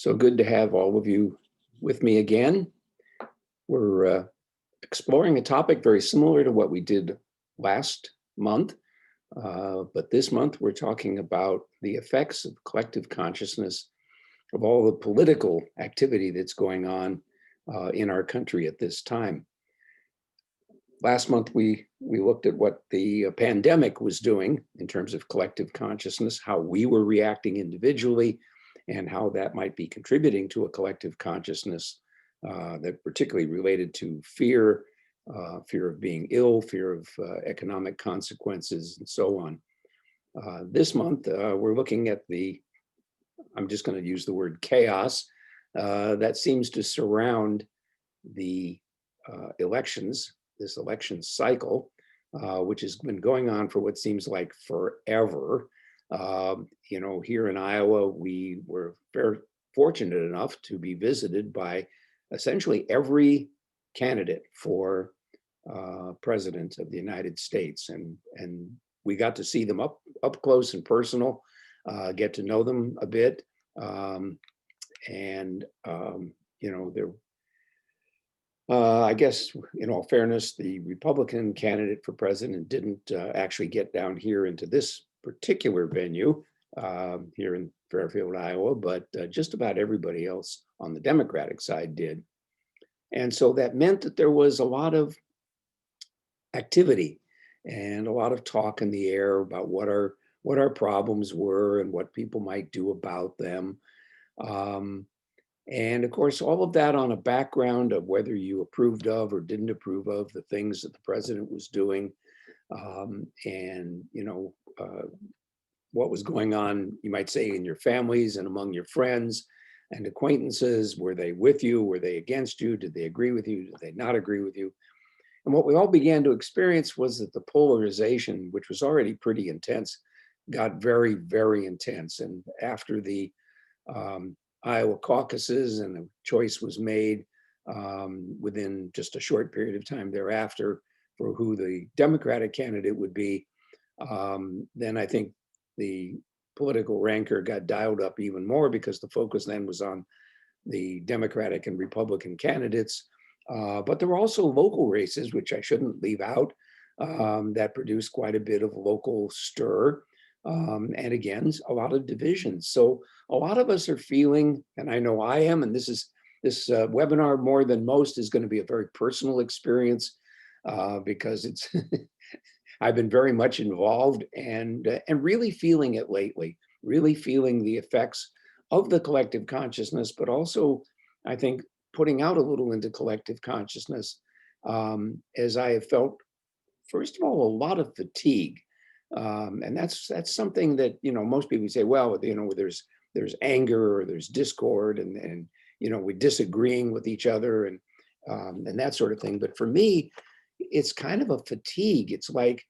So good to have all of you with me again. We're exploring a topic very similar to what we did last month, but this month we're talking about the effects of collective consciousness of all the political activity that's going on in our country at this time. Last month we looked at what the pandemic was doing in terms of collective consciousness, how we were reacting individually, and how that might be contributing to a collective consciousness that particularly related to fear, fear of being ill, fear of economic consequences, and so on. This month, we're looking at I'm just going to use the word chaos, that seems to surround the elections, this election cycle, which has been going on for what seems like forever. Here in Iowa, we were very fortunate enough to be visited by essentially every candidate for president of the United States. And we got to see them up close and personal, get to know them a bit. I guess, in all fairness, the Republican candidate for president didn't actually get down here into this particular venue here in Fairfield, Iowa, but just about everybody else on the Democratic side did. And so that meant that there was a lot of activity and a lot of talk in the air about what our problems were and what people might do about them. And of course, all of that on a background of whether you approved of or didn't approve of the things that the president was doing, what was going on, you might say, in your families and among your friends and acquaintances. Were they with you? Were they against you? Did they agree with you? Did they not agree with you? And what we all began to experience was that the polarization, which was already pretty intense, got very, very intense. And after the Iowa caucuses and a choice was made within just a short period of time thereafter for who the Democratic candidate would be, then I think the political rancor got dialed up even more because the focus then was on the Democratic and Republican candidates. But there were also local races, which I shouldn't leave out, that produced quite a bit of local stir. And again, a lot of divisions. So a lot of us are feeling, and I know I am, and this webinar more than most is going to be a very personal experience because it's I've been very much involved and really feeling it lately, really feeling the effects of the collective consciousness, but also I think putting out a little into collective consciousness as I have felt, first of all, a lot of fatigue. And that's something that, most people say, well, there's anger or there's discord and we're disagreeing with each other and that sort of thing. But for me, it's kind of a fatigue. It's like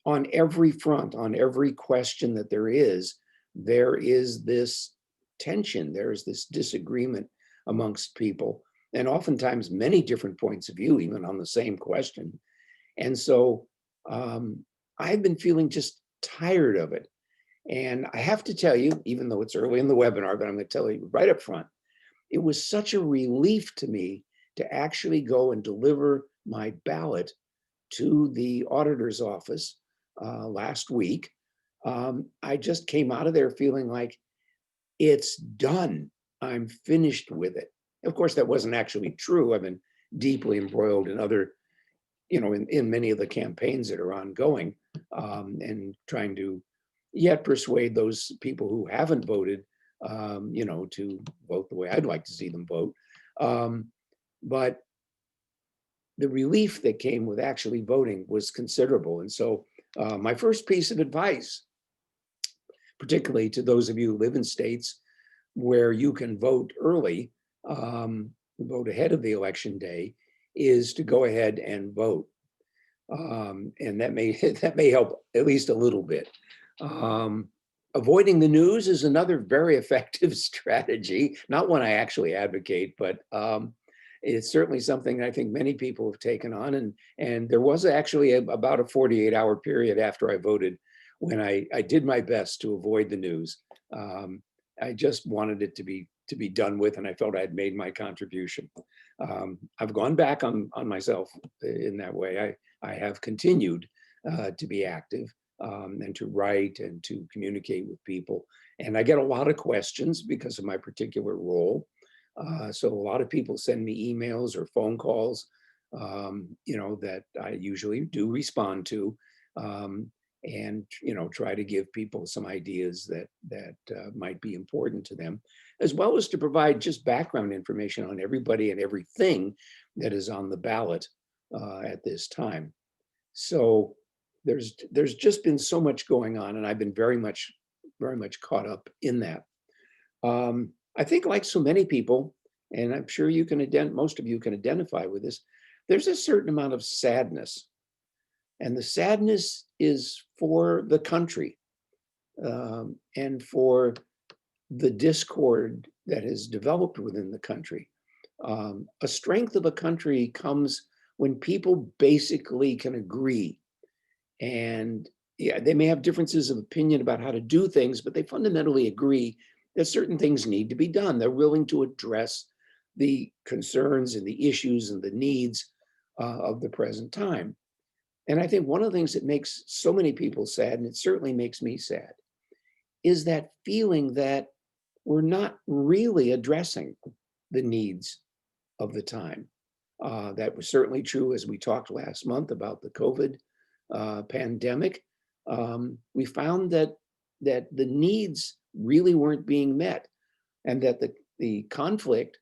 on every front, on every question that there is this tension, there's this disagreement amongst people, and oftentimes many different points of view, even on the same question. And so I've been feeling just tired of it. And I have to tell you, even though it's early in the webinar, but I'm going to tell you right up front, it was such a relief to me to actually go and deliver my ballot to the auditor's office last week. I just came out of there feeling like it's done. I'm finished with it. Of course, that wasn't actually true. I've been deeply embroiled in other, in many of the campaigns that are ongoing and trying to yet persuade those people who haven't voted, to vote the way I'd like to see them vote. But the relief that came with actually voting was considerable. And so my first piece of advice, particularly to those of you who live in states where you can vote early, vote ahead of the election day, is to go ahead and vote. And that may help at least a little bit. Avoiding the news is another very effective strategy, not one I actually advocate, but it's certainly something I think many people have taken on. And there was actually about a 48-hour period after I voted when I did my best to avoid the news. I just wanted it to be to be done with, and I felt I'd made my contribution. I've gone back on myself in that way. I have continued to be active and to write and to communicate with people. And I get a lot of questions because of my particular role. So a lot of people send me emails or phone calls, that I usually do respond to, and try to give people some ideas that might be important to them, as well as to provide just background information on everybody and everything that is on the ballot at this time. So there's just been so much going on, and I've been very much caught up in that. I think, like so many people, and I'm sure you can most of you can identify with this, there's a certain amount of sadness. And the sadness is for the country, and for the discord that has developed within the country. A strength of a country comes when people basically can agree. And yeah, they may have differences of opinion about how to do things, but they fundamentally agree that certain things need to be done. They're willing to address the concerns and the issues and the needs of the present time. And I think one of the things that makes so many people sad, and it certainly makes me sad, is that feeling that we're not really addressing the needs of the time. That was certainly true as we talked last month about the COVID pandemic. We found that the needs really weren't being met, and that the conflict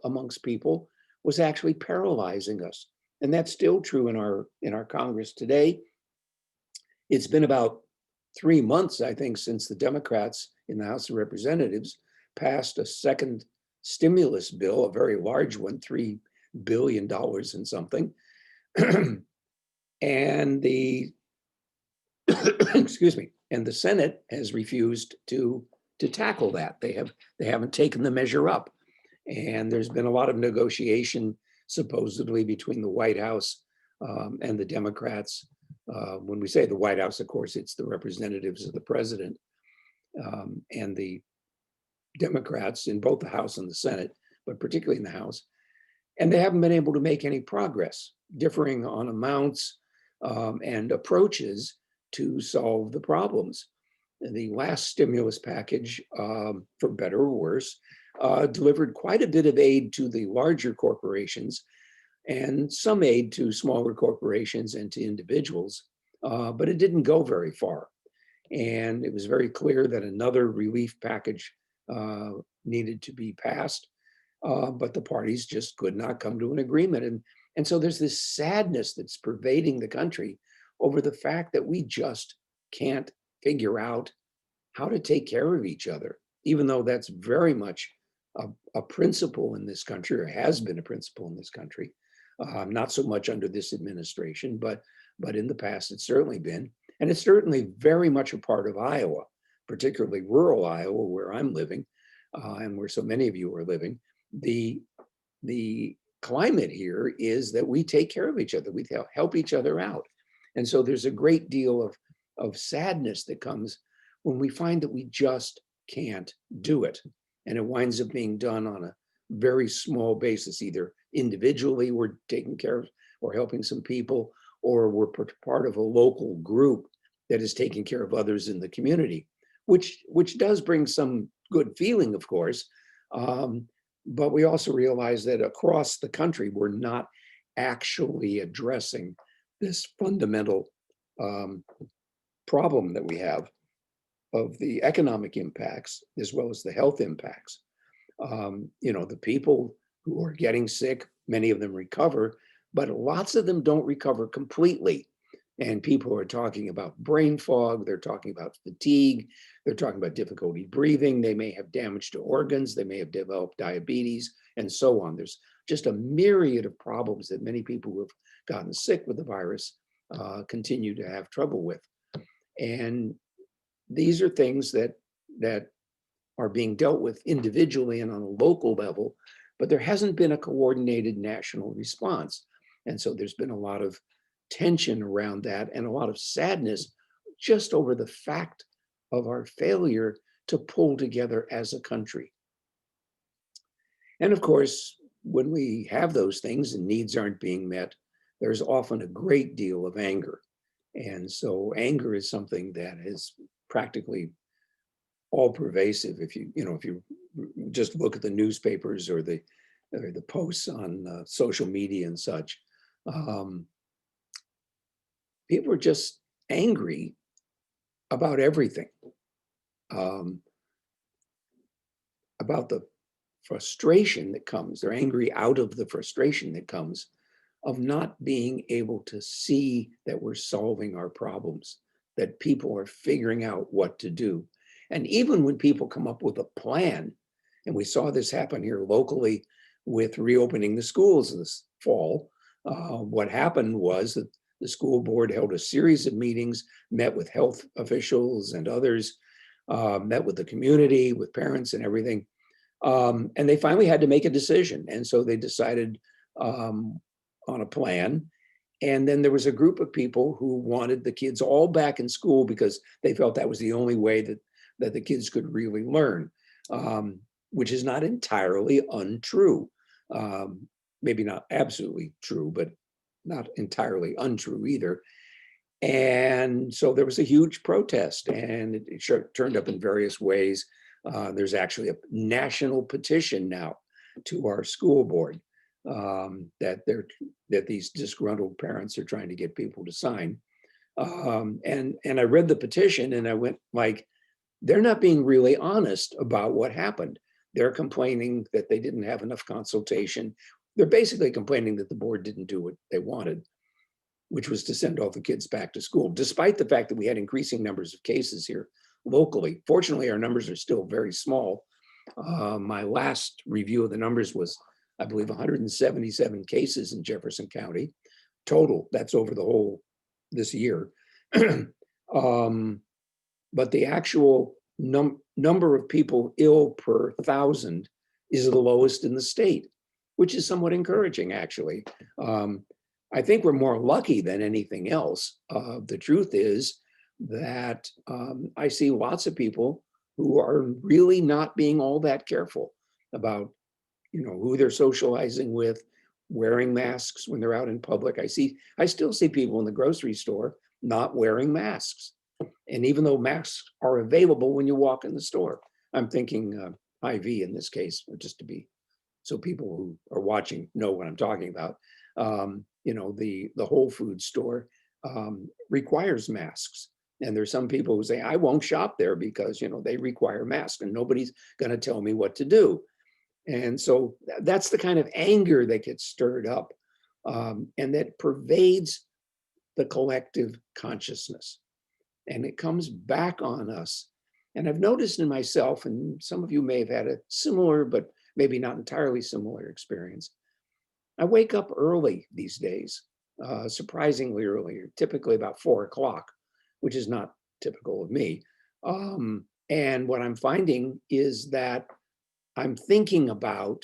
amongst people was actually paralyzing us. And that's still true in our Congress today. It's been about 3 months, I think, since the Democrats in the House of Representatives passed a second stimulus bill, a very large one, $3 billion and something. And the excuse me, and the Senate has refused to tackle that. They haven't taken the measure up. And there's been a lot of negotiation supposedly between the White House and the Democrats. When we say the White House, of course, it's the representatives of the president and the Democrats in both the House and the Senate, but particularly in the House. And they haven't been able to make any progress, differing on amounts and approaches to solve the problems. And the last stimulus package, for better or worse, delivered quite a bit of aid to the larger corporations and some aid to smaller corporations and to individuals, but it didn't go very far. And it was very clear that another relief package needed to be passed, but the parties just could not come to an agreement. And so there's this sadness that's pervading the country over the fact that we just can't figure out how to take care of each other, even though that's very much a principle in this country, or has been a principle in this country. Not so much under this administration, but in the past it's certainly been. And it's certainly very much a part of Iowa, particularly rural Iowa, where I'm living, and where so many of you are living. The climate here is that we take care of each other, we help each other out. And so there's a great deal of sadness that comes when we find that we just can't do it. And it winds up being done on a very small basis. Either individually we're taking care of or helping some people, or we're part of a local group that is taking care of others in the community, which does bring some good feeling, of course. But we also realize that across the country, we're not actually addressing this fundamental problem that we have of the economic impacts as well as the health impacts. The people who are getting sick, many of them recover, but lots of them don't recover completely. And people are talking about brain fog, they're talking about fatigue, they're talking about difficulty breathing, they may have damage to organs, they may have developed diabetes, and so on. There's just a myriad of problems that many people who have gotten sick with the virus continue to have trouble with. And these are things that are being dealt with individually and on a local level, but there hasn't been a coordinated national response. And so there's been a lot of tension around that and a lot of sadness just over the fact of our failure to pull together as a country. And of course, when we have those things and needs aren't being met, there's often a great deal of anger. And so anger is something that is practically all pervasive. If you just look at the newspapers or the posts on social media and such, um, people are just angry about everything, um, about the frustration that comes. They're angry out of the frustration that comes of not being able to see that we're solving our problems, that people are figuring out what to do. And even when people come up with a plan, and we saw this happen here locally with reopening the schools this fall, what happened was that the school board held a series of meetings, met with health officials and others, met with the community, with parents and everything. And they finally had to make a decision. And so they decided on a plan. And then there was a group of people who wanted the kids all back in school because they felt that was the only way that the kids could really learn, which is not entirely untrue. Maybe not absolutely true, but not entirely untrue either. And so there was a huge protest, and it turned up in various ways. There's actually a national petition now to our school board that these disgruntled parents are trying to get people to sign. And I read the petition and I went like, they're not being really honest about what happened. They're complaining that they didn't have enough consultation. They're basically complaining that the board didn't do what they wanted, which was to send all the kids back to school, despite the fact that we had increasing numbers of cases here locally. Fortunately, our numbers are still very small. My last review of the numbers was, I believe, 177 cases in Jefferson County total. That's over the whole this year. But the actual number of people ill per 1,000 is the lowest in the state, which is somewhat encouraging, actually. I think we're more lucky than anything else. The truth is that I see lots of people who are really not being all that careful about, who they're socializing with, wearing masks when they're out in public. I still see people in the grocery store not wearing masks. And even though masks are available when you walk in the store, I'm thinking IV in this case, just to be, so people who are watching know what I'm talking about. The Whole Foods store requires masks. And there's some people who say, I won't shop there because, they require masks and nobody's going to tell me what to do. And so that's the kind of anger that gets stirred up and that pervades the collective consciousness. And it comes back on us. And I've noticed in myself, and some of you may have had a similar, but maybe not entirely similar experience. I wake up early these days, surprisingly early, typically about 4 o'clock, which is not typical of me. And what I'm finding is that I'm thinking about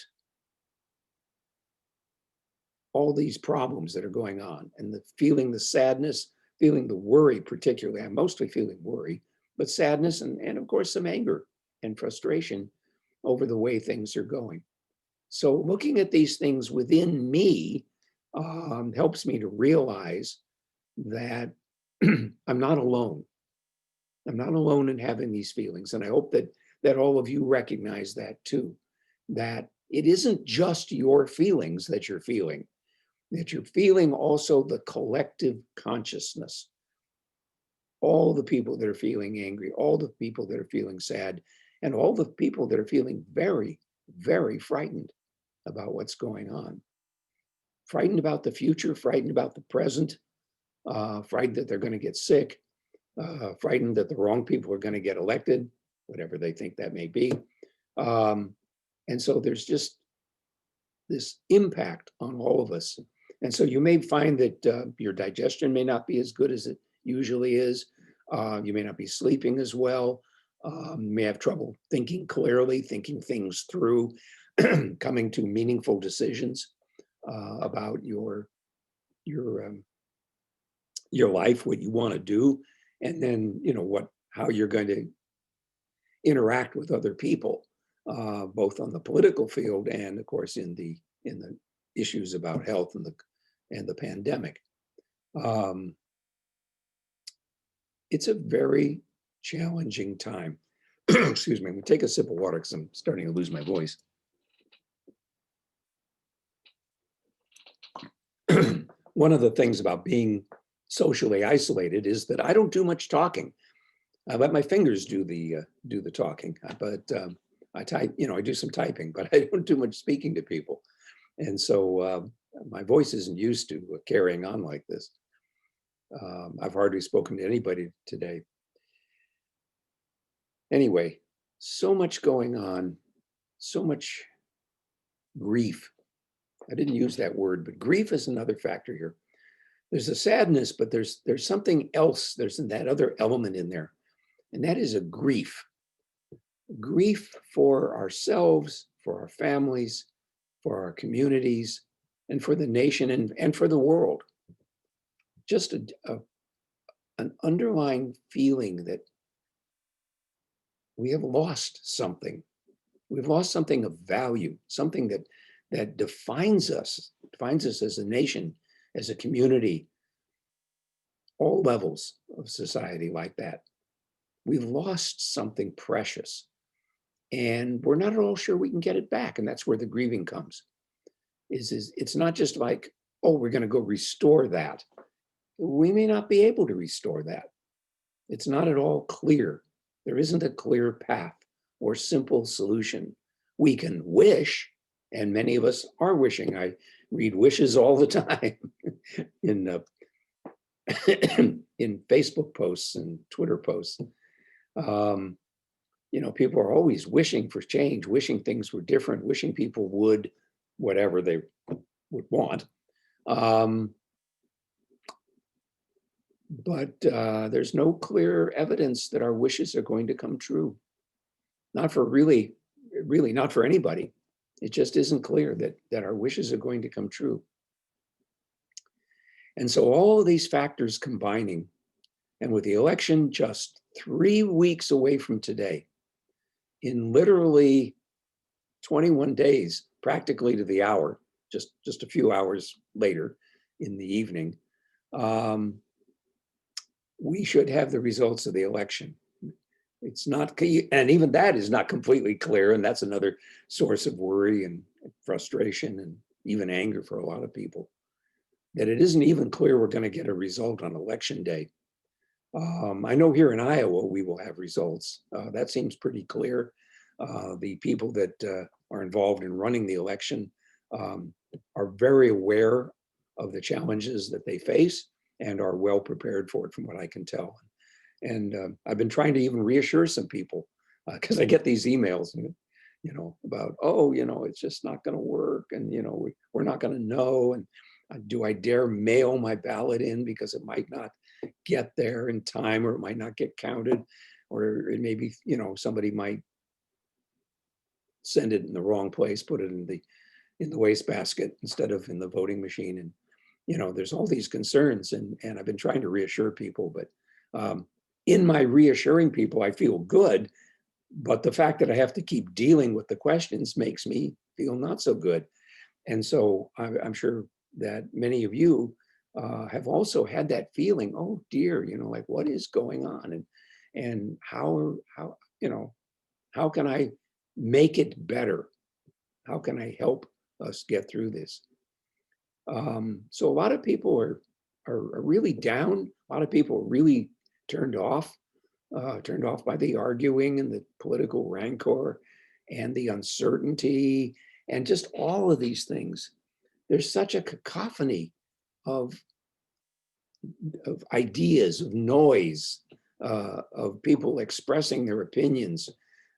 all these problems that are going on and feeling the sadness, feeling the worry, particularly. I'm mostly feeling worry, but sadness and of course some anger and frustration over the way things are going. So looking at these things within me helps me to realize that I'm not alone. I'm not alone in having these feelings. And I hope that all of you recognize that too, that it isn't just your feelings that you're feeling also the collective consciousness. All the people that are feeling angry, all the people that are feeling sad, and all the people that are feeling very, very frightened about what's going on. Frightened about the future, frightened about the present, frightened that they're going to get sick, frightened that the wrong people are going to get elected, whatever they think that may be. And so there's just this impact on all of us. And so you may find that your digestion may not be as good as it usually is. You may not be sleeping as well. You may have trouble thinking clearly, thinking things through, coming to meaningful decisions about your life, what you want to do, and then how you're going to interact with other people. both on the political field and, of course, in the issues about health and the pandemic. It's a very challenging time. Excuse me, I'm gonna take a sip of water because I'm starting to lose my voice. One of the things about being socially isolated is that I don't do much talking. I let my fingers do the talking, but I type, I do some typing, but I don't do much speaking to people. And so my voice isn't used to carrying on like this. I've hardly spoken to anybody today. Anyway, so much going on, so much grief. I didn't use that word, but grief is another factor here. There's a sadness, but there's something else. There's that other element in there, and that is a grief. Grief for ourselves, for our families, for our communities, and for the nation and for the world. Just an underlying feeling that we have lost something. We've lost something of value, something that defines us as a nation, as a community, all levels of society like that. We've lost something precious, and we're not at all sure we can get it back. And that's where the grieving comes. It's not just like, oh, we're going to go restore that. We may not be able to restore that. It's not at all clear. There isn't a clear path or simple solution. We can wish, and many of us are wishing. I read wishes all the time in in Facebook posts and Twitter posts. People are always wishing for change, wishing things were different, wishing people would whatever they would want. But there's no clear evidence that our wishes are going to come true. Not for really not for anybody. It just isn't clear that our wishes are going to come true. And so all of these factors combining, and with the election just 3 weeks away from today, in literally 21 days, practically to the hour, just a few hours later in the evening, we should have the results of the election. It's not, and even that is not completely clear, and that's another source of worry and frustration and even anger for a lot of people, that it isn't even clear we're going to get a result on election day. I know here in Iowa we will have results. That seems pretty clear. The people that are involved in running the election are very aware of the challenges that they face and are well prepared for it, from what I can tell. And I've been trying to even reassure some people because I get these emails, about, it's just not going to work, and we're not going to know, and do I dare mail my ballot in because it might not get there in time, or it might not get counted, or it may be, somebody might send it in the wrong place, put it in the wastebasket instead of in the voting machine, and there's all these concerns, and I've been trying to reassure people, but in my reassuring people, I feel good, but the fact that I have to keep dealing with the questions makes me feel not so good. And so I'm sure that many of you have also had that feeling, oh dear, like what is going on, and how can I make it better? How can I help us get through this? So a lot of people are really down. A lot of people are really turned off by the arguing and the political rancor and the uncertainty and just all of these things. There's such a cacophony of ideas, of noise, of people expressing their opinions.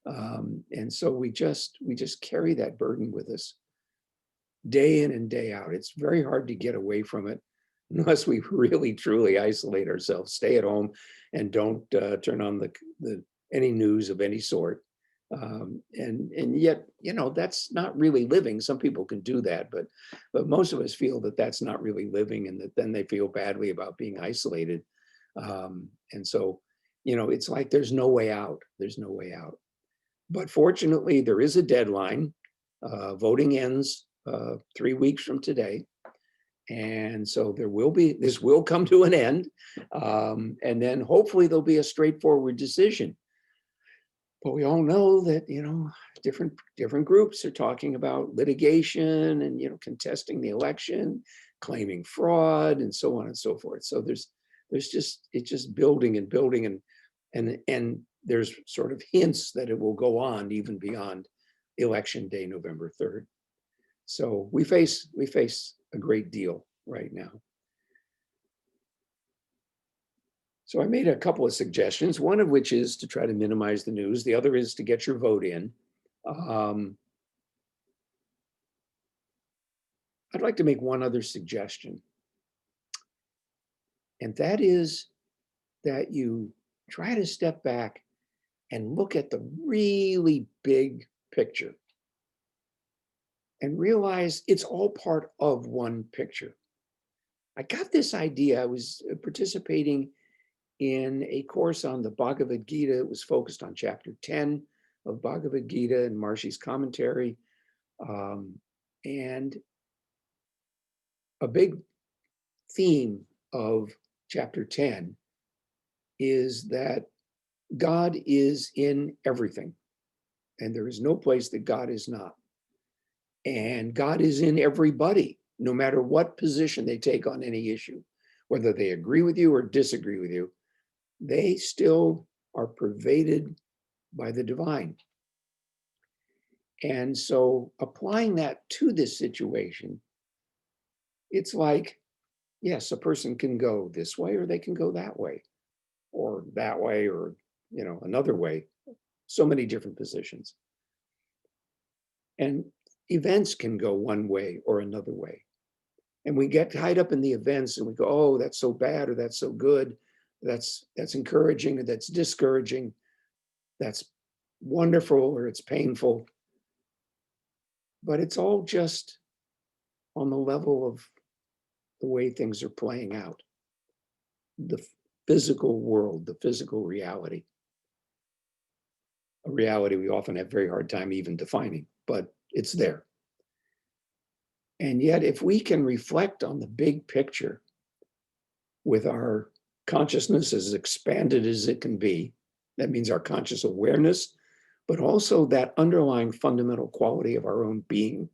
And so we just carry that burden with us day in and day out. It's very hard to get away from it unless we really truly isolate ourselves, stay at home, and don't turn on any news of any sort. And yet, that's not really living. Some people can do that, but most of us feel that that's not really living, and that then they feel badly about being isolated. And so, it's like there's no way out. There's no way out. But fortunately, there is a deadline. Voting ends 3 weeks from today. And so this will come to an end. And then hopefully there'll be a straightforward decision. But we all know that, different groups are talking about litigation and, contesting the election, claiming fraud and so on and so forth. So it's just building and building, and there's sort of hints that it will go on even beyond election day, November 3rd. So we face a great deal right now. So I made a couple of suggestions, one of which is to try to minimize the news. The other is to get your vote in. I'd like to make one other suggestion. And that is that you try to step back and look at the really big picture and realize it's all part of one picture. I got this idea. I was participating in a course on the Bhagavad Gita. It was focused on chapter 10 of Bhagavad Gita and Maharshi's commentary. And a big theme of chapter 10 is that God is in everything, and there is no place that God is not. And God is in everybody, no matter what position they take on any issue, whether they agree with you or disagree with you, they still are pervaded by the divine. And so applying that to this situation, it's like, yes, a person can go this way or they can go that way or another way, so many different positions. And events can go one way or another way. And we get tied up in the events and we go, oh, that's so bad or that's so good. That's encouraging or that's discouraging. That's wonderful or it's painful. But it's all just on the level of the way things are playing out. The physical world, the physical reality. A reality we often have a very hard time even defining, but it's there. And yet, if we can reflect on the big picture with our consciousness as expanded as it can be, that means our conscious awareness, but also that underlying fundamental quality of our own being,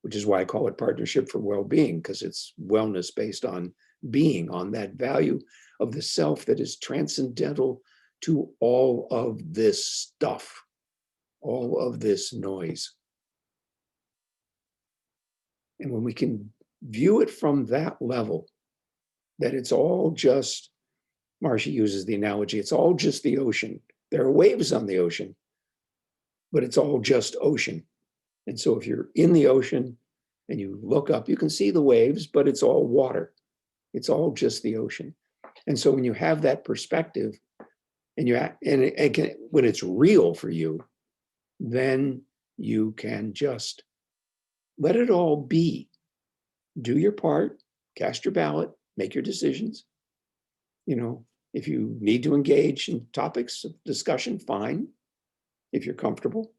which is why I call it Partnership for Well-Being, because it's wellness based on being, on that value of the self that is transcendental to all of this stuff, all of this noise. And when we can view it from that level, that it's all just, Maharshi uses the analogy, it's all just the ocean. There are waves on the ocean, but it's all just ocean. And so if you're in the ocean and you look up, you can see the waves, but it's all water. It's all just the ocean. And so when you have that perspective and when it's real for you, then you can just let it all be. Do your part, cast your ballot, make your decisions. If you need to engage in topics of discussion, fine, if you're comfortable.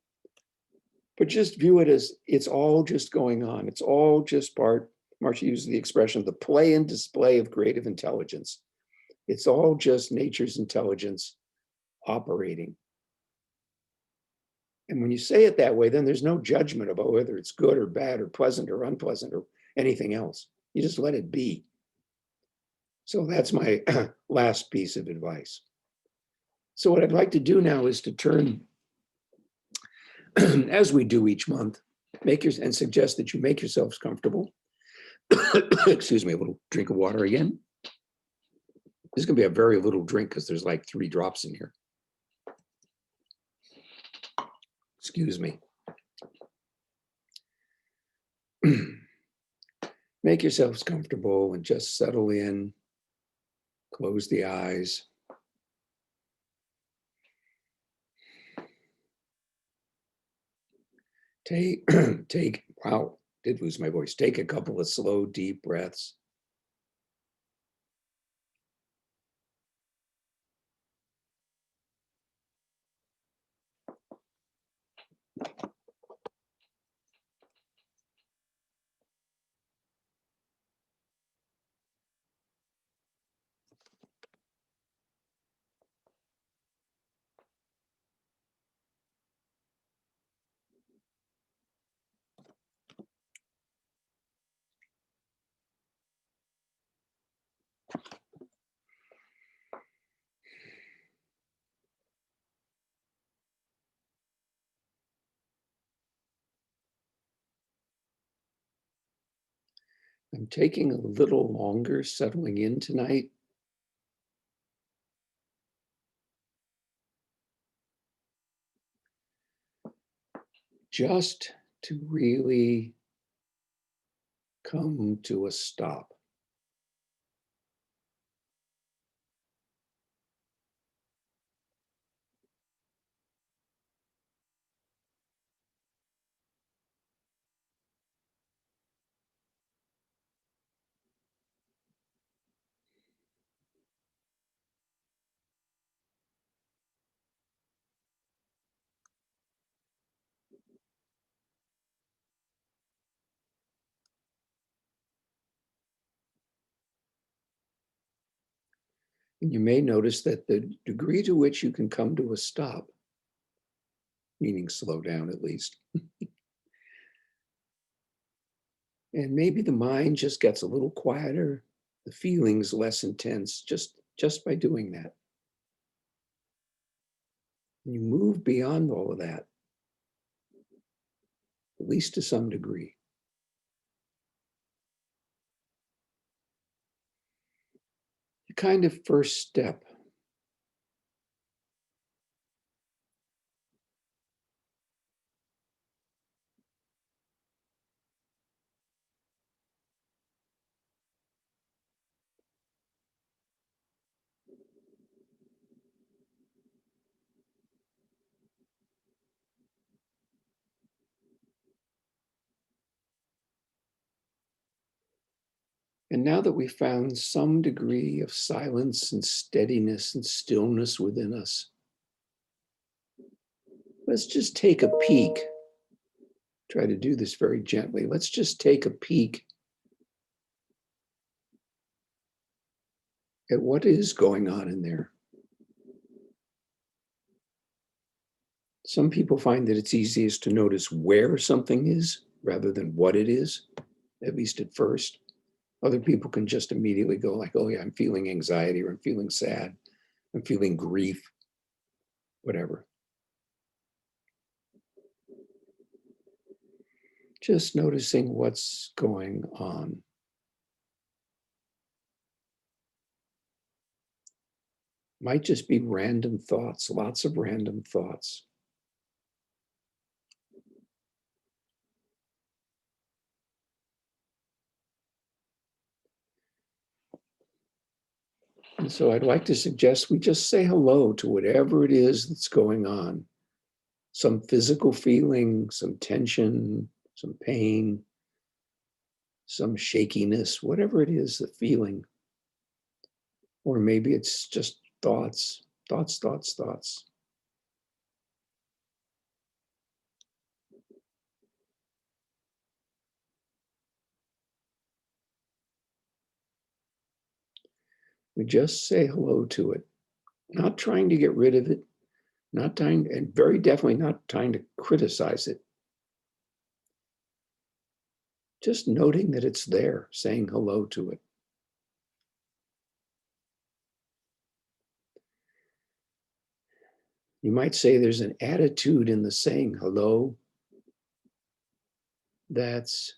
But just view it as it's all just going on. It's all just part, Marsha uses the expression, the play and display of creative intelligence. It's all just nature's intelligence operating. And when you say it that way, then there's no judgment about whether it's good or bad or pleasant or unpleasant or anything else. You just let it be. So that's my last piece of advice. So what I'd like to do now is to turn, as we do each month, and suggest that you make yourselves comfortable. Excuse me, a little drink of water again. This is going to be a very little drink because there's like 3 drops in here. Excuse me. Make yourselves comfortable and just settle in. Close the eyes. Wow, did lose my voice. Take a couple of slow, deep breaths. I'm taking a little longer settling in tonight. Just to really come to a stop. And you may notice that the degree to which you can come to a stop, meaning slow down at least, and maybe the mind just gets a little quieter, the feelings less intense just by doing that. You move beyond all of that, at least to some degree. The kind of first step. And now that we've found some degree of silence and steadiness and stillness within us, let's just take a peek. Try to do this very gently. Let's just take a peek at what is going on in there. Some people find that it's easiest to notice where something is rather than what it is, at least at first. Other people can just immediately go like, oh yeah, I'm feeling anxiety, or I'm feeling sad, I'm feeling grief, whatever. Just noticing what's going on. Might just be random thoughts, lots of random thoughts. And so I'd like to suggest we just say hello to whatever it is that's going on. Some physical feeling, some tension, some pain, some shakiness, whatever it is, the feeling. Or maybe it's just thoughts, thoughts, thoughts, thoughts. We just say hello to it, not trying to get rid of it, not trying, and very definitely not trying to criticize it. Just noting that it's there, saying hello to it. You might say there's an attitude in the saying hello that's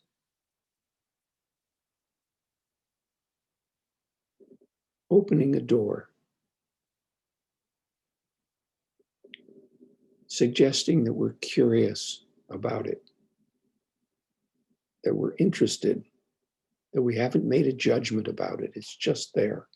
opening a door, suggesting that we're curious about it, that we're interested, that we haven't made a judgment about it. It's just there.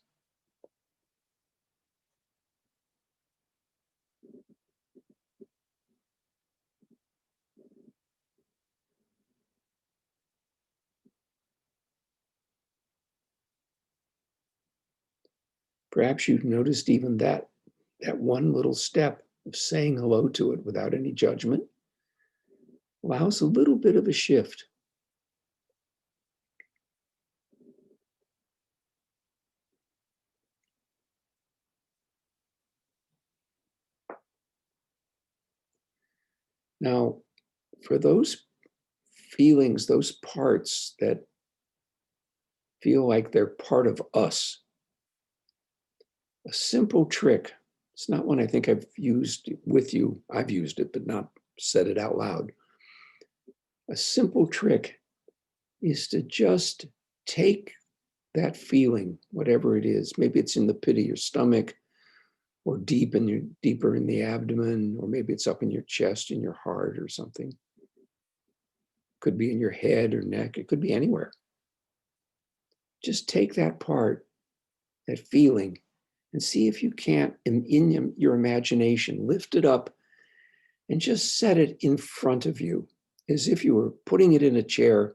Perhaps you've noticed even that one little step of saying hello to it without any judgment allows a little bit of a shift. Now, for those feelings, those parts that feel like they're part of us, a simple trick, it's not one I think I've used with you, I've used it, but not said it out loud. A simple trick is to just take that feeling, whatever it is. Maybe it's in the pit of your stomach, or deeper in the abdomen, or maybe it's up in your chest, in your heart or something. Could be in your head or neck. It could be anywhere. Just take that part, that feeling, and see if you can't, in your imagination, lift it up and just set it in front of you as if you were putting it in a chair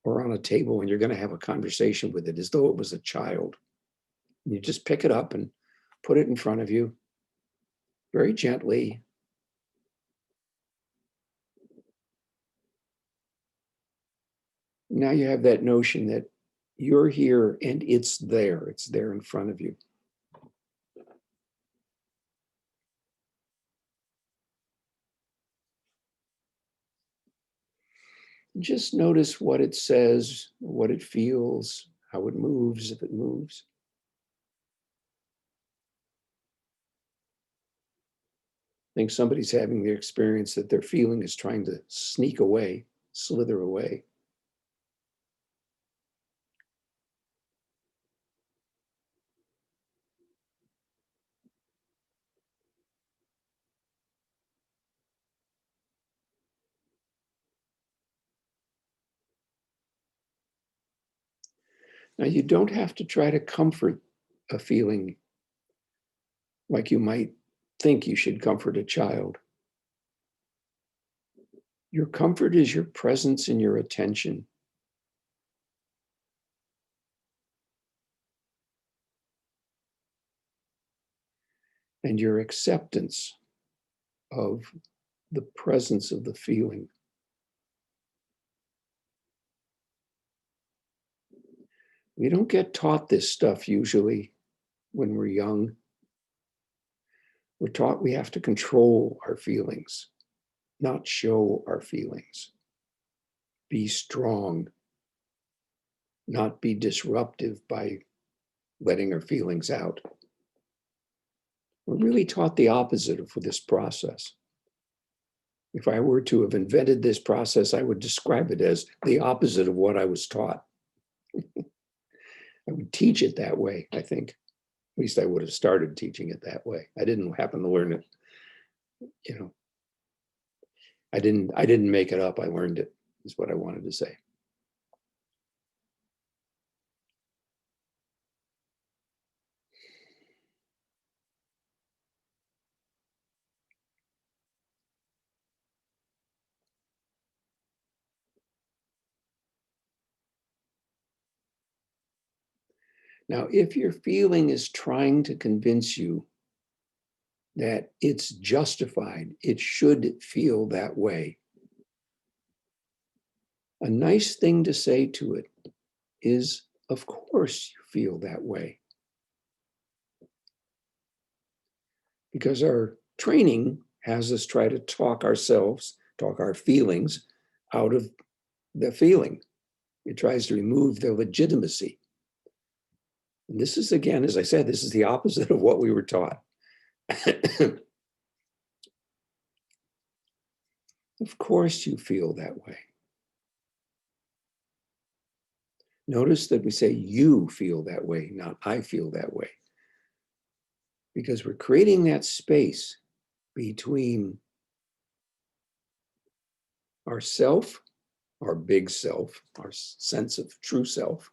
or on a table and you're going to have a conversation with it as though it was a child. And you just pick it up and put it in front of you very gently. Now you have that notion that you're here and it's there in front of you. Just notice what it says, what it feels, how it moves, if it moves. I think somebody's having the experience that their feeling is trying to sneak away, slither away. Now, you don't have to try to comfort a feeling like you might think you should comfort a child. Your comfort is your presence and your attention. And your acceptance of the presence of the feeling. We don't get taught this stuff usually when we're young. We're taught we have to control our feelings, not show our feelings. Be strong, not be disruptive by letting our feelings out. We're really taught the opposite of this process. If I were to have invented this process, I would describe it as the opposite of what I was taught. I would teach it that way, I think. At least I would have started teaching it that way. I didn't happen to learn it, I didn't make it up. I learned it, is what I wanted to say. Now, if your feeling is trying to convince you that it's justified, it should feel that way, a nice thing to say to it is, of course you feel that way. Because our training has us try to talk our feelings out of the feeling. It tries to remove the legitimacy. And this is, again, as I said, this is the opposite of what we were taught. Of course you feel that way. Notice that we say you feel that way, not I feel that way. Because we're creating that space between ourself, our big self, our sense of true self,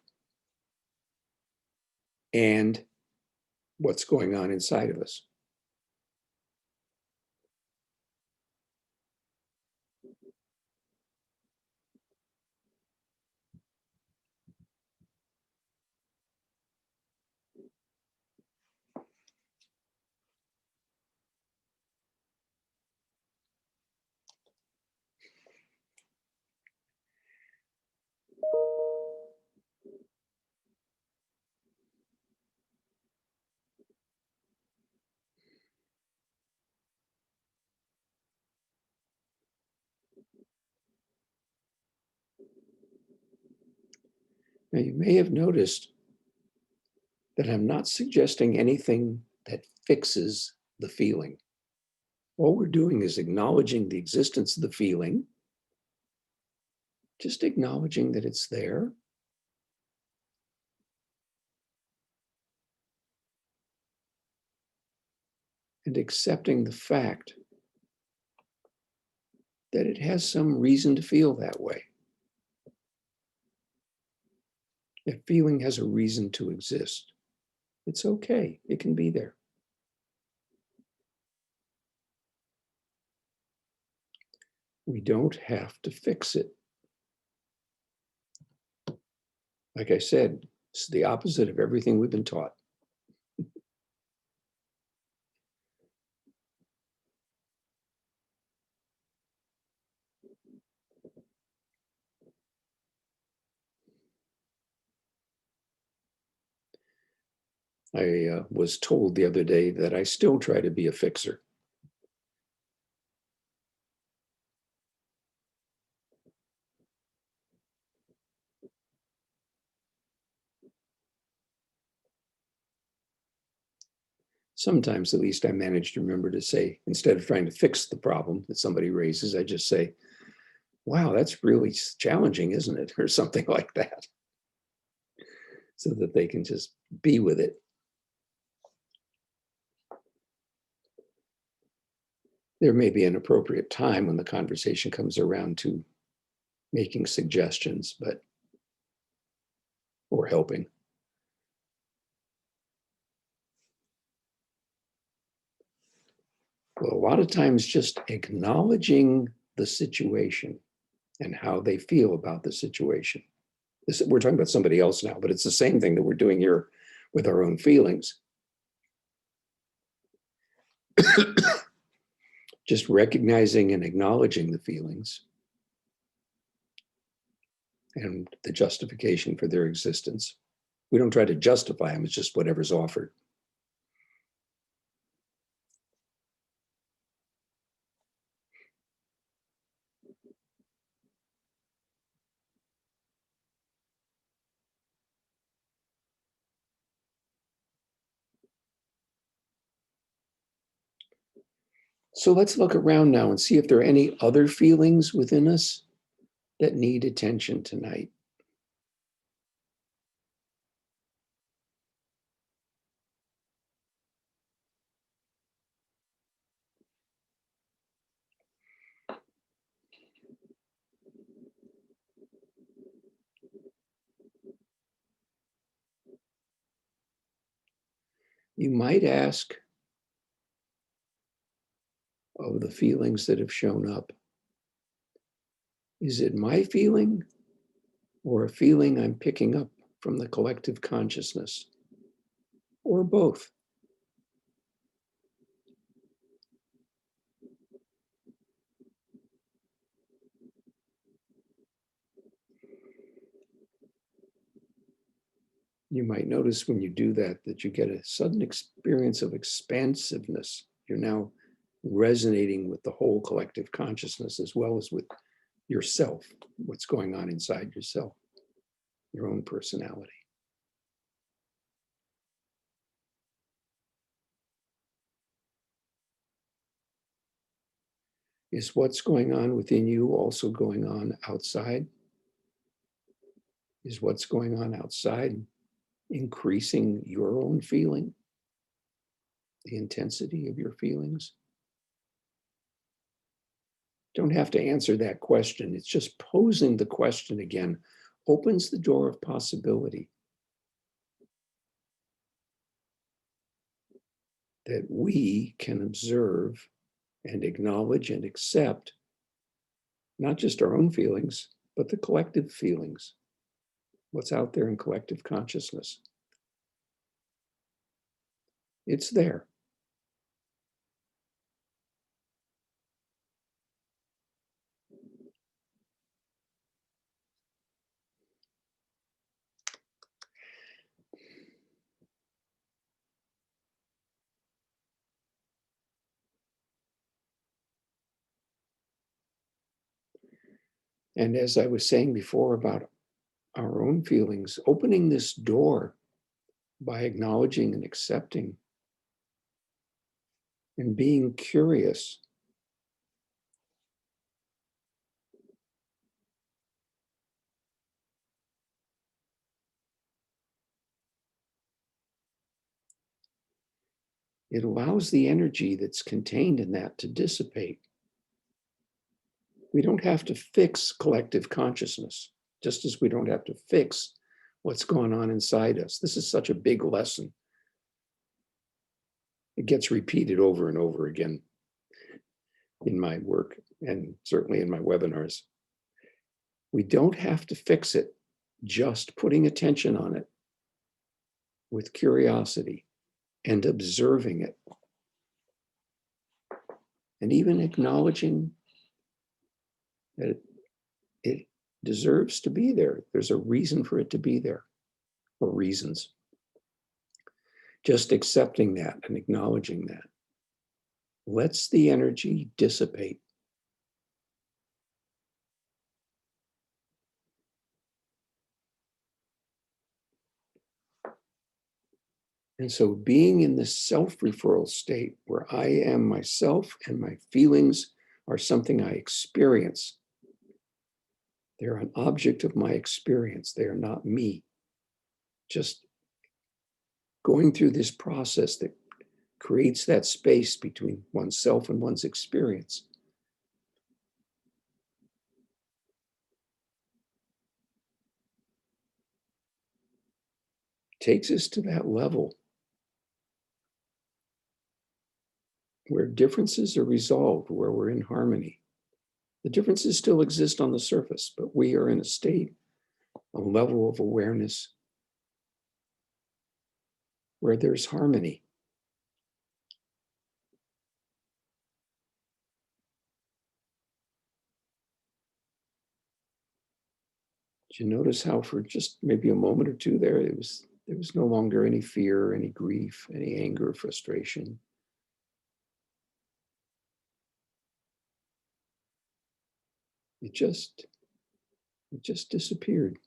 and what's going on inside of us. Now, you may have noticed that I'm not suggesting anything that fixes the feeling. All we're doing is acknowledging the existence of the feeling, just acknowledging that it's there, and accepting the fact that it has some reason to feel that way. That feeling has a reason to exist. It's okay, it can be there. We don't have to fix it. Like I said, it's the opposite of everything we've been taught. I was told the other day that I still try to be a fixer. Sometimes, at least, I manage to remember to say, instead of trying to fix the problem that somebody raises, I just say, wow, that's really challenging, isn't it? Or something like that, so that they can just be with it. There may be an appropriate time when the conversation comes around to making suggestions, or helping. Well, a lot of times just acknowledging the situation and how they feel about the situation. We're talking about somebody else now, but it's the same thing that we're doing here with our own feelings. Just recognizing and acknowledging the feelings and the justification for their existence. We don't try to justify them, it's just whatever's offered. So let's look around now and see if there are any other feelings within us that need attention tonight. You might ask of the feelings that have shown up, is it my feeling or a feeling I'm picking up from the collective consciousness, or both? You might notice when you do that, that you get a sudden experience of expansiveness. You're now resonating with the whole collective consciousness as well as with yourself, what's going on inside yourself, your own personality. Is what's going on within you also going on outside? Is what's going on outside increasing your own feeling, the intensity of your feelings? Don't have to answer that question. It's just posing the question again opens the door of possibility that we can observe and acknowledge and accept not just our own feelings, but the collective feelings, what's out there in collective consciousness. It's there. And as I was saying before about our own feelings, opening this door by acknowledging and accepting and being curious. it allows the energy that's contained in that to dissipate. We don't have to fix collective consciousness, just as we don't have to fix what's going on inside us. This is such a big lesson. It gets repeated over and over again in my work and certainly in my webinars. We don't have to fix it, just putting attention on it with curiosity and observing it. And even acknowledging that it deserves to be there. There's a reason for it to be there, or reasons. Just accepting that and acknowledging that lets the energy dissipate. And so being in this self-referral state where I am myself and my feelings are something I experience. They're an object of my experience. They are not me. Just going through this process that creates that space between oneself and one's experience. Takes us to that level where differences are resolved, where we're in harmony. The differences still exist on the surface, but we are in a state, a level of awareness where there's harmony. Did you notice how for just maybe a moment or two there was no longer any fear, any grief, any anger, frustration. It just disappeared.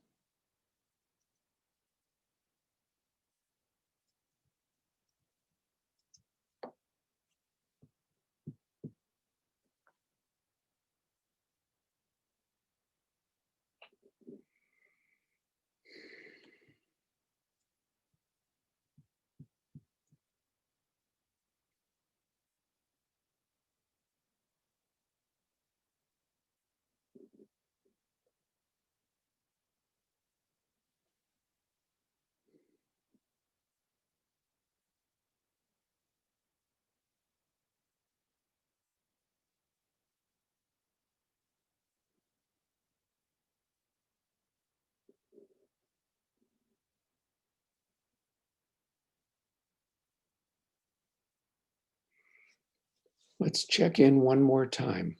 Let's check in one more time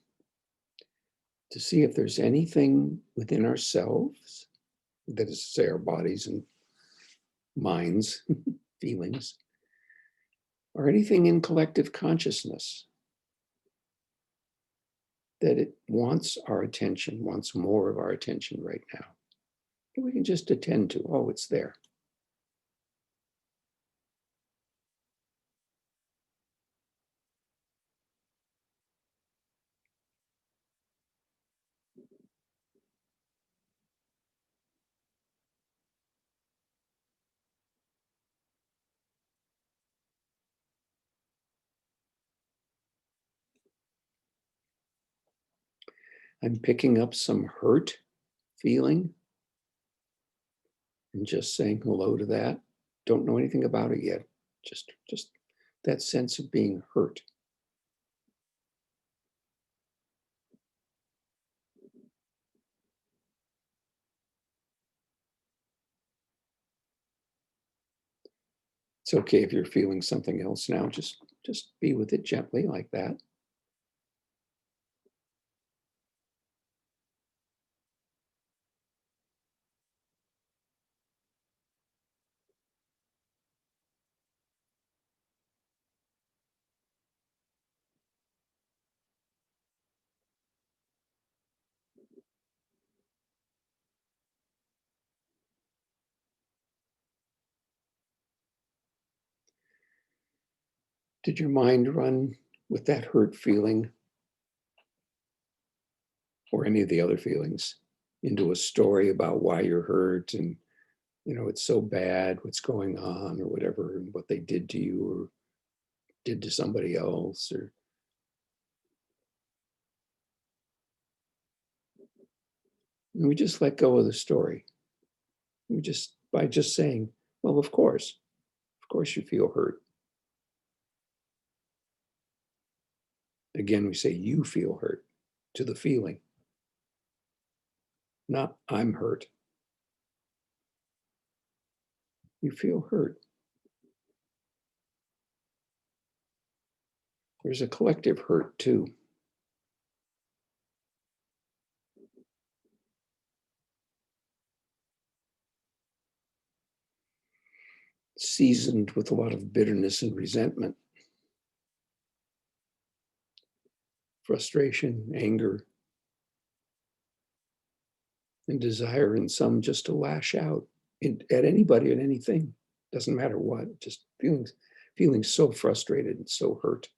to see if there's anything within ourselves, that is to say our bodies and minds, feelings, or anything in collective consciousness that it wants our attention, wants more of our attention right now. And we can just attend to, oh, it's there. I'm picking up some hurt feeling and just saying hello to that. Don't know anything about it yet. Just that sense of being hurt. It's okay if you're feeling something else now, just be with it gently like that. Did your mind run with that hurt feeling or any of the other feelings into a story about why you're hurt and, you know, it's so bad, what's going on or whatever, and what they did to you, or did to somebody else, or we just let go of the story. We just, by just saying, well, of course you feel hurt. Again, we say you feel hurt to the feeling, not I'm hurt. You feel hurt. There's a collective hurt too. Seasoned with a lot of bitterness and resentment, frustration, anger, and desire in some just to lash out at anybody and anything. Doesn't matter what, just feeling so frustrated and so hurt.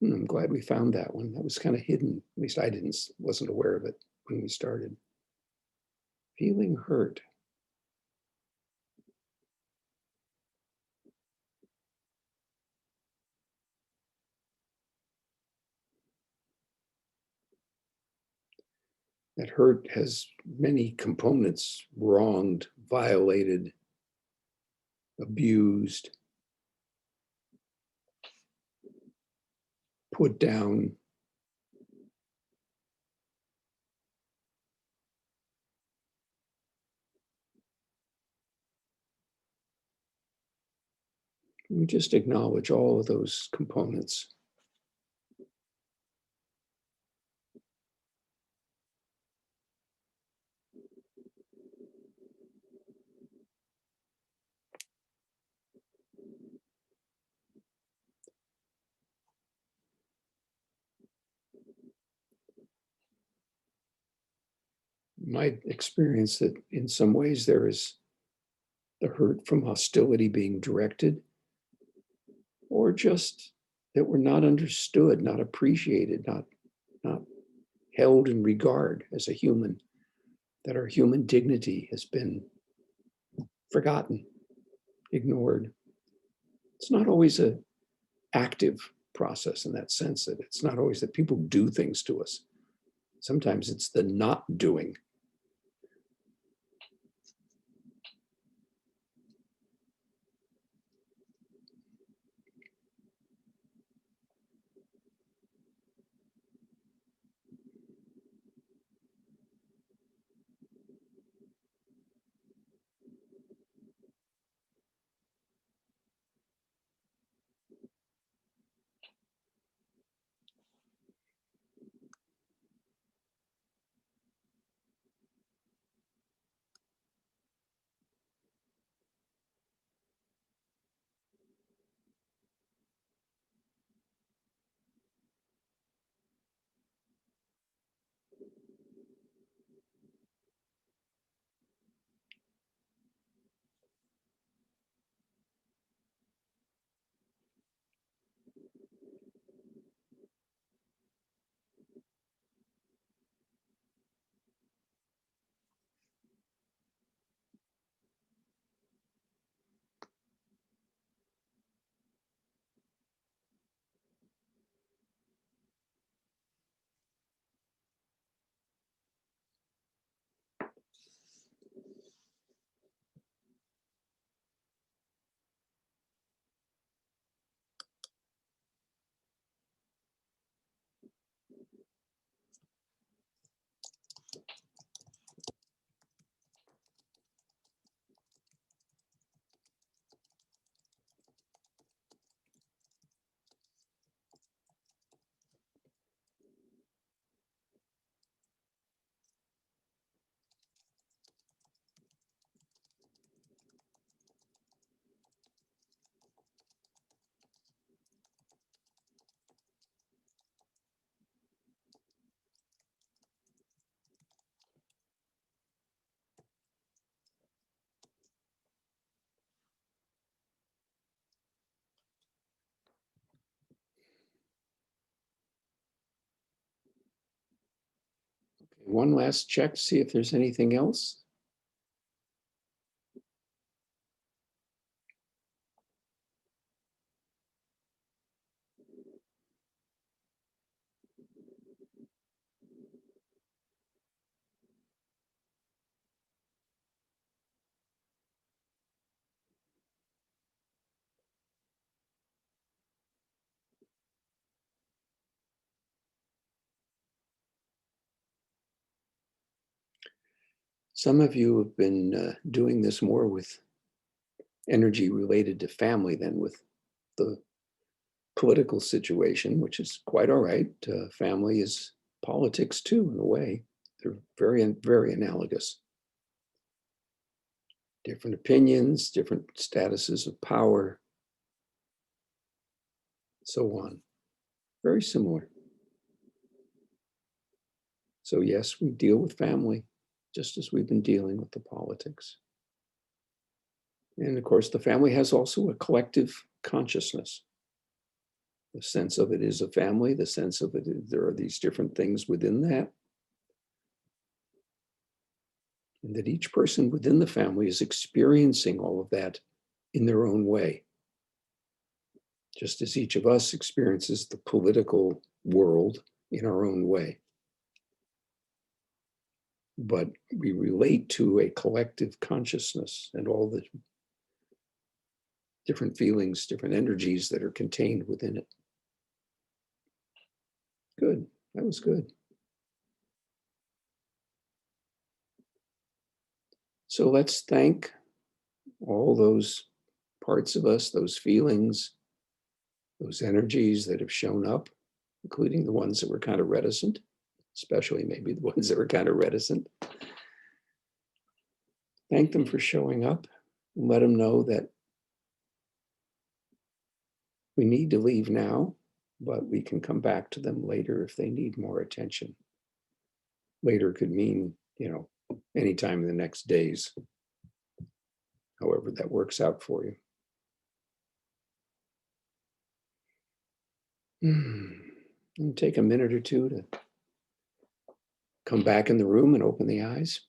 I'm glad we found that one. That was kind of hidden. At least I wasn't aware of it when we started. Feeling hurt. That hurt has many components: wronged, violated, abused, put down. We just acknowledge all of those components. My experience that in some ways there is the hurt from hostility being directed, or just that we're not understood, not appreciated, not held in regard as a human, that our human dignity has been forgotten, ignored. It's not always an active process in that sense, that it's not always that people do things to us. Sometimes it's the not doing. One last check to see if there's anything else. Some of you have been doing this more with energy related to family than with the political situation, which is quite all right. Family is politics too, in a way. They're very, very analogous. Different opinions, different statuses of power, so on. Very similar. So yes, we deal with family just as we've been dealing with the politics. And of course, the family has also a collective consciousness. The sense of it is a family, the sense of it is there are these different things within that. And that each person within the family is experiencing all of that in their own way. Just as each of us experiences the political world in our own way. But we relate to a collective consciousness and all the different feelings, different energies that are contained within it. Good, that was good. So let's thank all those parts of us, those feelings, those energies that have shown up, including the ones that were kind of reticent, especially maybe the ones that were kind of reticent. Thank them for showing up and let them know that we need to leave now, but we can come back to them later if they need more attention. Later could mean, anytime in the next days, however that works out for you. And take a minute or two to come back in the room and open the eyes.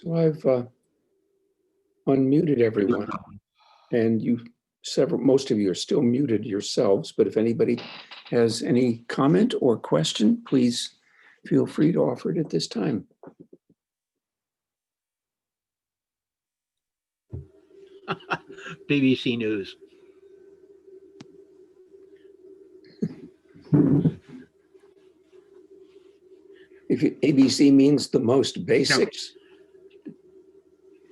So I've unmuted everyone, and most of you are still muted yourselves, but if anybody has any comment or question, please feel free to offer it at this time. BBC News. If ABC means the most basics.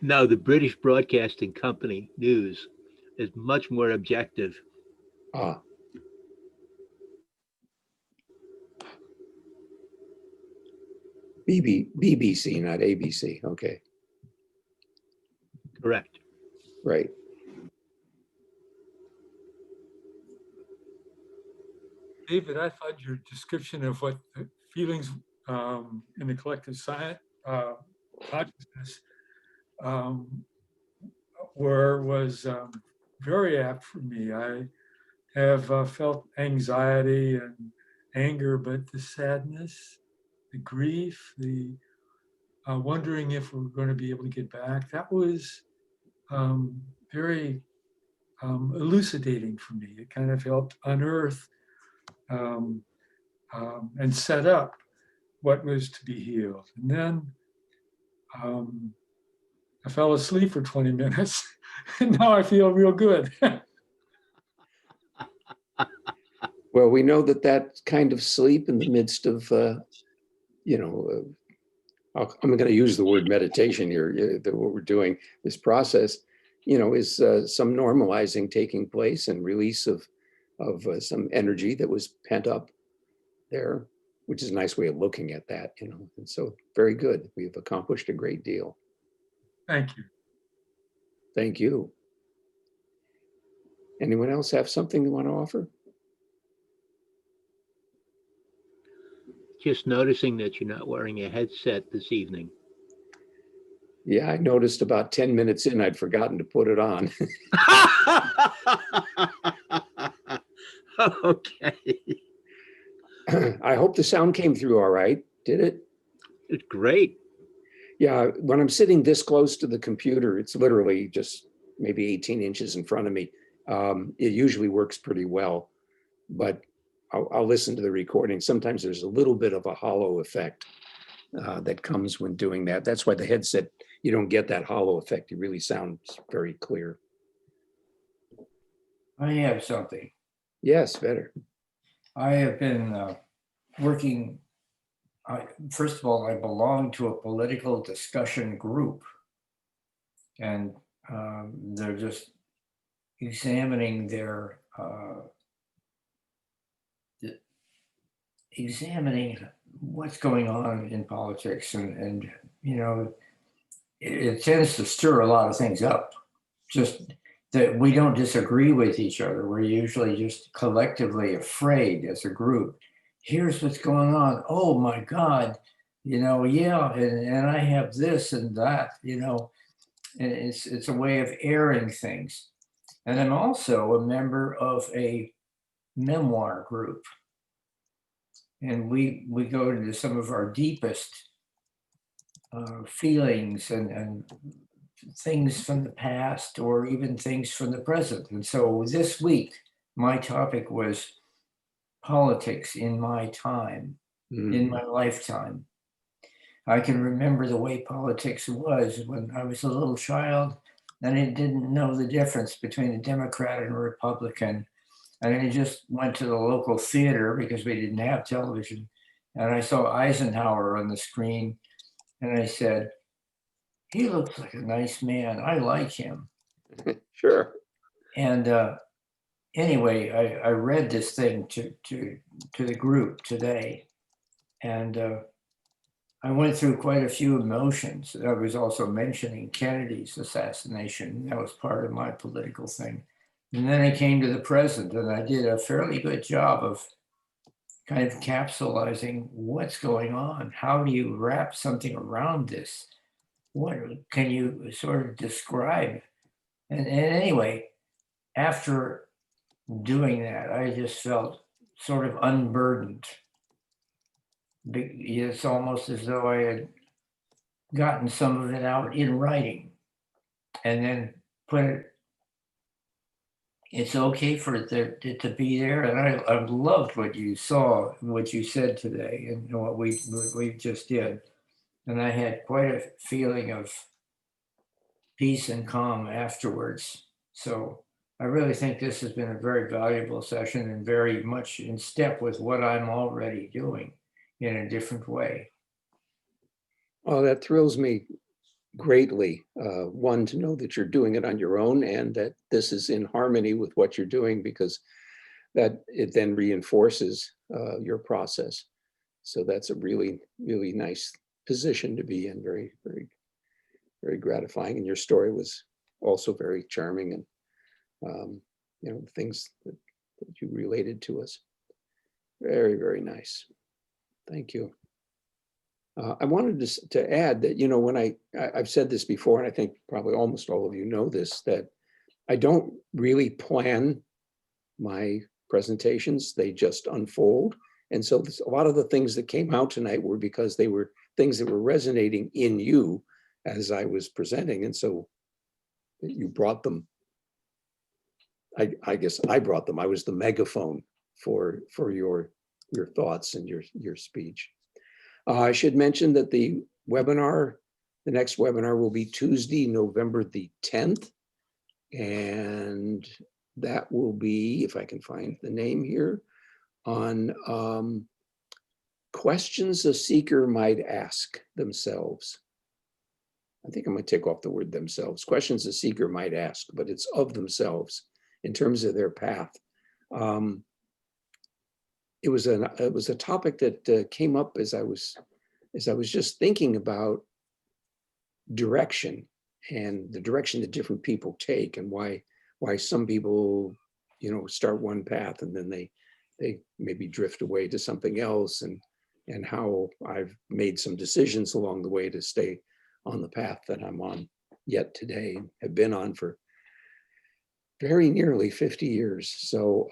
No, the British Broadcasting Company news is much more objective. Ah. BBC, not ABC. Okay. Correct. Right. David, I thought your description of what the feelings in the collective science, consciousness was very apt for me. I have felt anxiety and anger, but the sadness, the grief, the wondering if we're going to be able to get back, that was very elucidating for me. It kind of helped unearth and set up what was to be healed. And then I fell asleep for 20 minutes, and now I feel real good. Well, we know that that kind of sleep in the midst of, I'm going to use the word meditation here, that what we're doing, this process, is some normalizing taking place and release of some energy that was pent up there, which is a nice way of looking at that, and so very good. We've accomplished a great deal. Thank you. Thank you. Anyone else have something they want to offer? Just noticing that you're not wearing a headset this evening. Yeah, I noticed about 10 minutes in, I'd forgotten to put it on. Okay. I hope the sound came through all right. Did it? It's great. Yeah, when I'm sitting this close to the computer, it's literally just maybe 18 inches in front of me. It usually works pretty well, but I'll listen to the recording. Sometimes there's a little bit of a hollow effect that comes when doing that. That's why the headset, you don't get that hollow effect. You really sound very clear. I have something. Yes, better. I have been working. First of all, I belong to a political discussion group, and they're just examining examining what's going on in politics, and it tends to stir a lot of things up. Just that we don't disagree with each other. We're usually just collectively afraid as a group. Here's what's going on. Oh my God, yeah, and I have this and that, and it's a way of airing things. And I'm also a member of a memoir group. And we go into some of our deepest feelings and things from the past or even things from the present. And so this week, my topic was politics in my time, in my lifetime. I can remember the way politics was when I was a little child, and I didn't know the difference between a Democrat and a Republican. And I just went to the local theater because we didn't have television. And I saw Eisenhower on the screen, and I said, he looks like a nice man. I like him. Sure. And anyway, I read this thing to the group today, and I went through quite a few emotions. I was also mentioning Kennedy's assassination. That was part of my political thing. And then I came to the present, and I did a fairly good job of kind of capsulizing what's going on. How do you wrap something around this? What can you sort of describe? And anyway, after doing that, I just felt sort of unburdened. It's almost as though I had gotten some of it out in writing and then put it. It's okay for it to be there. And I loved what you saw, what you said today, and what we just did. And I had quite a feeling of peace and calm afterwards. So I really think this has been a very valuable session and very much in step with what I'm already doing in a different way. Oh, that thrills me greatly. One, to know that you're doing it on your own and that this is in harmony with what you're doing, because that it then reinforces your process. So that's a really, really nice position to be in. Very, very, very gratifying. And your story was also very charming, and things that you related to us. Very, very nice. Thank you. I wanted to add that, you know, when I've said this before, and I think probably almost all of you know this, that I don't really plan my presentations, they just unfold. And so a lot of the things that came out tonight were because they were things that were resonating in you as I was presenting. And so you brought them. I guess I brought them. I was the megaphone for your thoughts and your speech. I should mention that the next webinar will be Tuesday, November the 10th. And that will be, if I can find the name here, on questions a seeker might ask themselves. I think I might take off the word themselves. Questions a seeker might ask, but it's of themselves in terms of their path. It was a topic that came up as I was just thinking about direction and the direction that different people take, and why some people, you know, start one path and then they maybe drift away to something else, and how I've made some decisions along the way to stay on the path that I'm on yet today, have been on for very nearly 50 years. So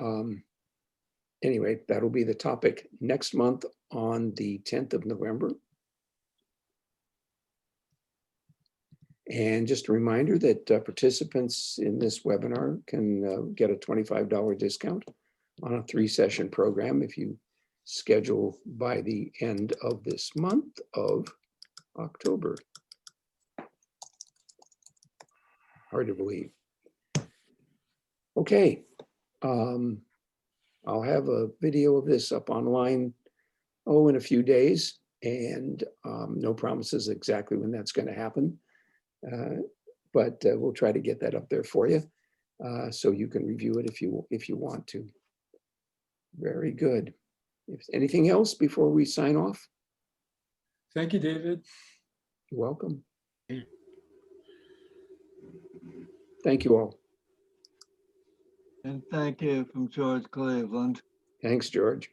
anyway, that'll be the topic next month on the 10th of November. And just a reminder that participants in this webinar can get a $25 discount on a 3-session program if you schedule by the end of this month of October. Hard to believe. Okay, I'll have a video of this up online, in a few days, and no promises exactly when that's going to happen. But we'll try to get that up there for you, so you can review it if you want to. Very good. If anything else before we sign off? Thank you, David. You're welcome. Thank you all. And thank you from George Cleveland. Thanks, George.